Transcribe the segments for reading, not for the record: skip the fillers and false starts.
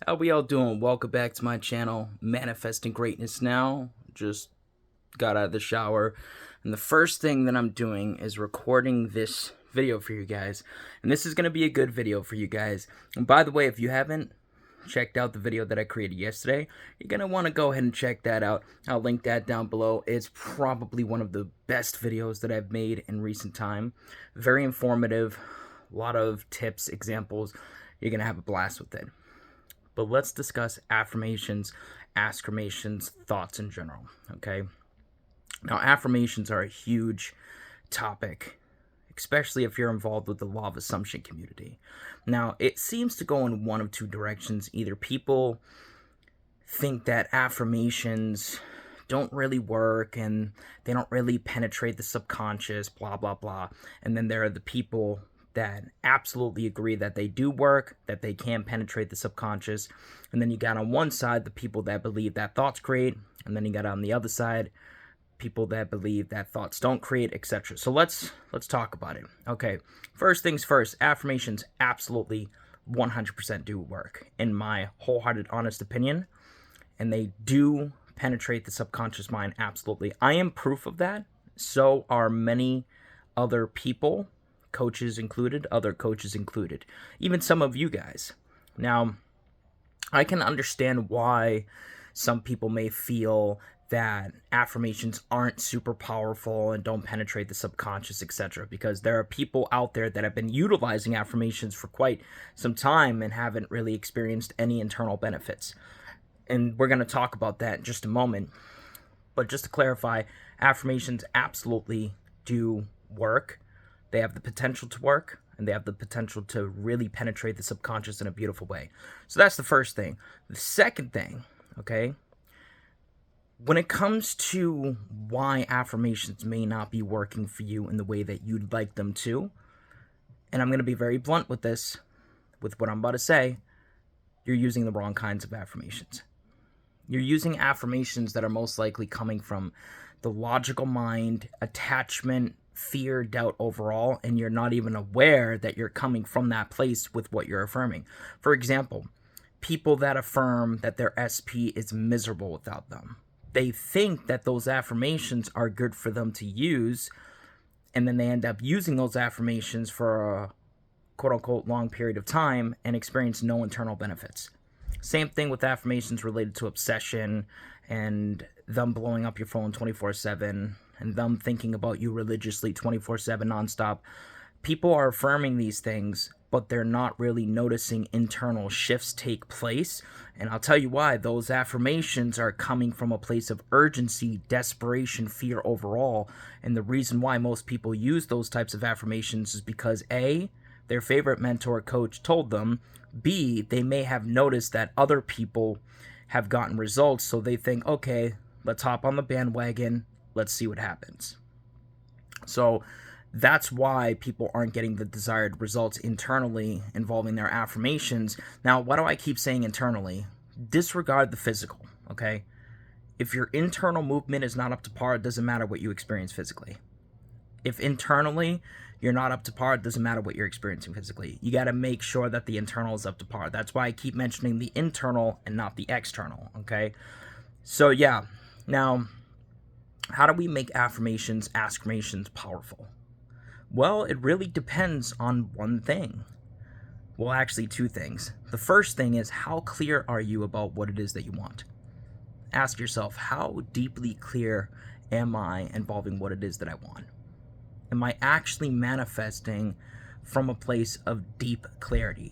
How we all doing? Welcome back to my channel, Manifesting Greatness Now. Just got out of the shower, and the first thing that I'm doing is recording this video for you guys. And this is going to be a good video for you guys. And by the way, if you haven't checked out the video that I created yesterday, you're going to want to go ahead and check that out. I'll link that down below. It's probably one of the best videos that I've made in recent time. Very informative, a lot of tips, examples. You're going to have a blast with it. But let's discuss affirmations, affirmations, thoughts in general, okay? Now, affirmations are a huge topic, especially if you're involved with the law of assumption community. Now, it seems to go in one of two directions. Either people think that affirmations don't really work and they don't really penetrate the subconscious, blah, blah, blah. And then there are the people that absolutely agree that they do work, that they can penetrate the subconscious. And then you got on one side the people that believe that thoughts create, and then you got on the other side people that believe that thoughts don't create, etc. So let's talk about it. Okay, first things first, affirmations absolutely 100% do work, in my wholehearted honest opinion, and they do penetrate the subconscious mind absolutely. I am proof of that. So are many other people, coaches included, other coaches included, even some of you guys. Now, I can understand why some people may feel that affirmations aren't super powerful and don't penetrate the subconscious, etc., because there are people out there that have been utilizing affirmations for quite some time and haven't really experienced any internal benefits. And we're going to talk about that in just a moment. But just to clarify, affirmations absolutely do work. They have the potential to work, and they have the potential to really penetrate the subconscious in a beautiful way. So that's the first thing. The second thing, okay, when it comes to why affirmations may not be working for you in the way that you'd like them to, and I'm going to be very blunt with this, with what I'm about to say, you're using the wrong kinds of affirmations. You're using affirmations that are most likely coming from the logical mind, attachment, fear, doubt overall, and you're not even aware that you're coming from that place with what you're affirming. For example, people that affirm that their SP is miserable without them. They think that those affirmations are good for them to use, and then they end up using those affirmations for a quote-unquote long period of time and experience no internal benefits. Same thing with affirmations related to obsession and them blowing up your phone 24/7 and them thinking about you religiously 24/7 nonstop. People are affirming these things, but they're not really noticing internal shifts take place. And I'll tell you why. Those affirmations are coming from a place of urgency, desperation, fear overall. And the reason why most people use those types of affirmations is because A, their favorite mentor coach told them, B, they may have noticed that other people have gotten results, so they think, okay, let's hop on the bandwagon, let's see what happens. So that's why people aren't getting the desired results internally involving their affirmations. Now, why do I keep saying internally? Disregard the physical, okay? If your internal movement is not up to par, it doesn't matter what you experience physically. If internally you're not up to par, it doesn't matter what you're experiencing physically. You got to make sure that the internal is up to par. That's why I keep mentioning the internal and not the external, okay? So yeah, now, how do we make affirmations powerful? Well, it really depends on one thing. Well, actually two things. The first thing is, how clear are you about what it is that you want? Ask yourself, how deeply clear am I involving what it is that I want? Am I actually manifesting from a place of deep clarity?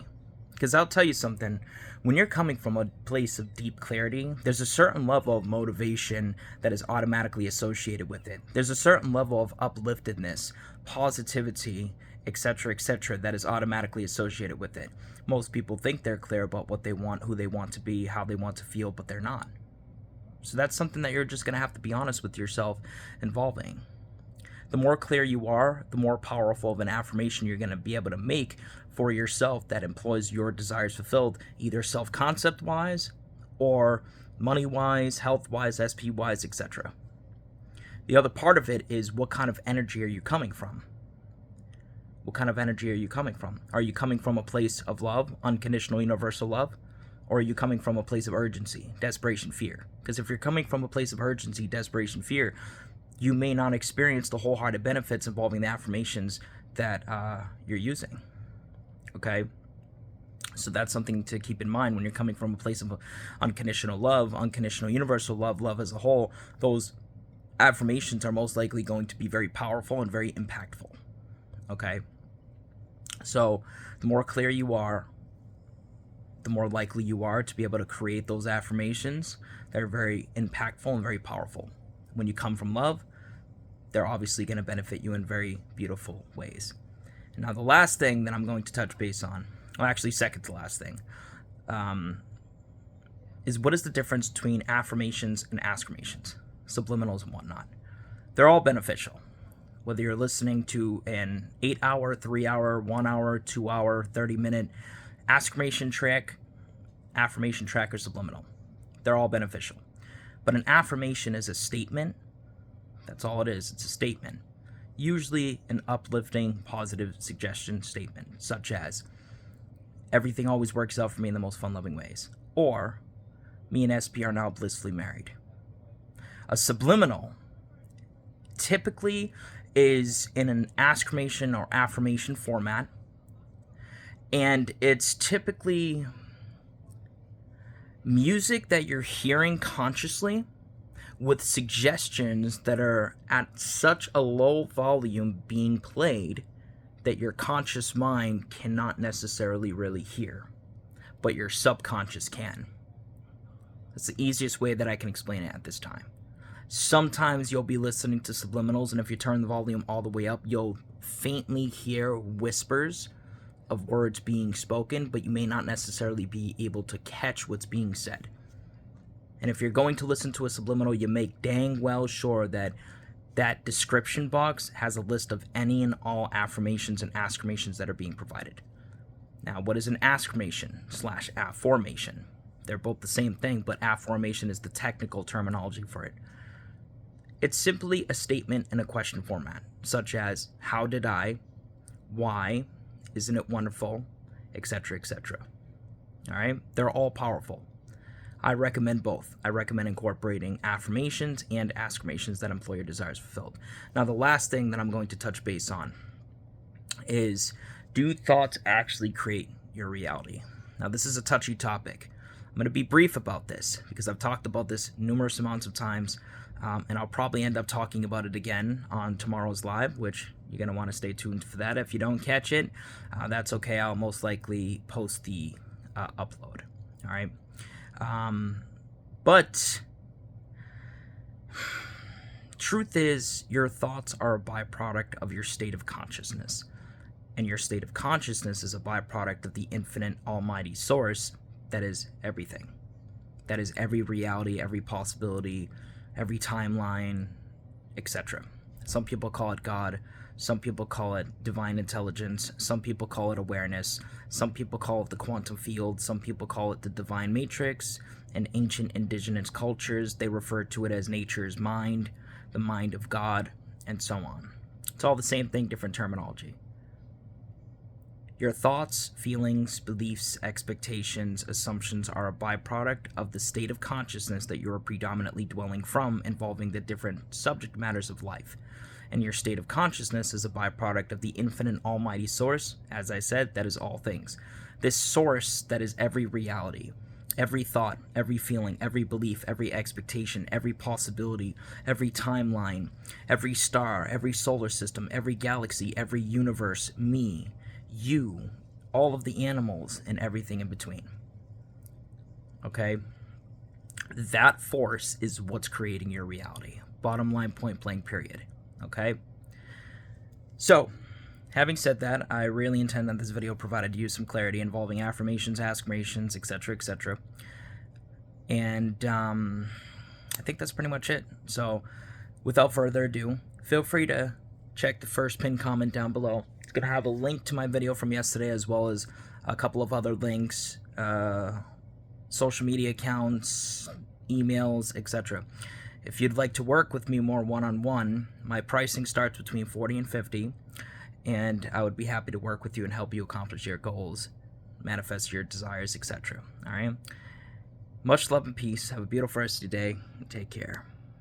Because I'll tell you something, when you're coming from a place of deep clarity, there's a certain level of motivation that is automatically associated with it. There's a certain level of upliftedness, positivity, etc., that is automatically associated with it. Most people think they're clear about what they want, who they want to be, how they want to feel, but they're not. So that's something that you're just going to have to be honest with yourself involving. The more clear you are, the more powerful of an affirmation you're going to be able to make for yourself that employs your desires fulfilled, either self-concept wise or money wise, health wise, SP wise, etc. The other part of it is, what kind of energy are you coming from? What kind of energy are you coming from? Are you coming from a place of love, unconditional universal love? Or are you coming from a place of urgency, desperation, fear? Because if you're coming from a place of urgency, desperation, fear, you may not experience the wholehearted benefits involving the affirmations that you're using. Okay? So that's something to keep in mind when you're coming from a place of unconditional love, unconditional universal love, love as a whole. Those affirmations are most likely going to be very powerful and very impactful. Okay? So the more clear you are, the more likely you are to be able to create those affirmations that are very impactful and very powerful. When you come from love, they're obviously going to benefit you in very beautiful ways. And now the last thing that I'm going to touch base on, well, actually second to last thing, is what is the difference between affirmations and askirmations, subliminals and whatnot. They're all beneficial. Whether you're listening to an 8-hour, 3-hour, 1-hour, 2-hour, 30-minute affirmation track, or subliminal. They're all beneficial. But an affirmation is a statement. That's all it is. It's a statement. Usually an uplifting, positive suggestion statement, such as, everything always works out for me in the most fun-loving ways. Or, me and SP are now blissfully married. A subliminal typically is in an askirmation or affirmation format, and it's typically music that you're hearing consciously with suggestions that are at such a low volume being played that your conscious mind cannot necessarily really hear, but your subconscious can. That's the easiest way that I can explain it at this time. Sometimes you'll be listening to subliminals, and if you turn the volume all the way up, you'll faintly hear whispers of words being spoken, but you may not necessarily be able to catch what's being said. And if you're going to listen to a subliminal, you make dang well sure that that description box has a list of any and all affirmations and askirmations that are being provided. Now, what is an askirmation / affirmation? They're both the same thing, but affirmation is the technical terminology for it. It's simply a statement in a question format, such as, how did I, why, isn't it wonderful, etc., etc. All right? They're all powerful. I recommend both. I recommend incorporating affirmations and askirmations that employ your desires fulfilled. Now, the last thing that I'm going to touch base on is, do thoughts actually create your reality? Now, this is a touchy topic. I'm going to be brief about this because I've talked about this numerous amounts of times, and I'll probably end up talking about it again on tomorrow's live, which you're going to want to stay tuned for that. If you don't catch it, that's okay. I'll most likely post the upload. All right? But truth is, your thoughts are a byproduct of your state of consciousness. And your state of consciousness is a byproduct of the infinite almighty source that is everything. That is every reality, every possibility, every timeline, etc. Some people call it God. Some people call it divine intelligence. Some people call it awareness. Some people call it the quantum field. Some people call it the divine matrix. In ancient indigenous cultures, they refer to it as nature's mind, the mind of God, and so on. It's all the same thing, different terminology. Your thoughts, feelings, beliefs, expectations, assumptions are a byproduct of the state of consciousness that you are predominantly dwelling from, involving the different subject matters of life. And your state of consciousness is a byproduct of the infinite almighty source, as I said, that is all things. This source that is every reality, every thought, every feeling, every belief, every expectation, every possibility, every timeline, every star, every solar system, every galaxy, every universe, me, you, all of the animals, and everything in between. Okay? That force is what's creating your reality. Bottom line, point blank, period. Okay? So, having said that, I really intend that this video provided you some clarity involving affirmations, askirmations, etc., etc. And I think that's pretty much it. So, without further ado, feel free to check the first pinned comment down below. It's going to have a link to my video from yesterday, as well as a couple of other links, social media accounts, emails, etc. If you'd like to work with me more one-on-one, my pricing starts between $40 and $50, and I would be happy to work with you and help you accomplish your goals manifest your desires, etc. All right. Much love and peace. Have a beautiful rest of your day. Take care.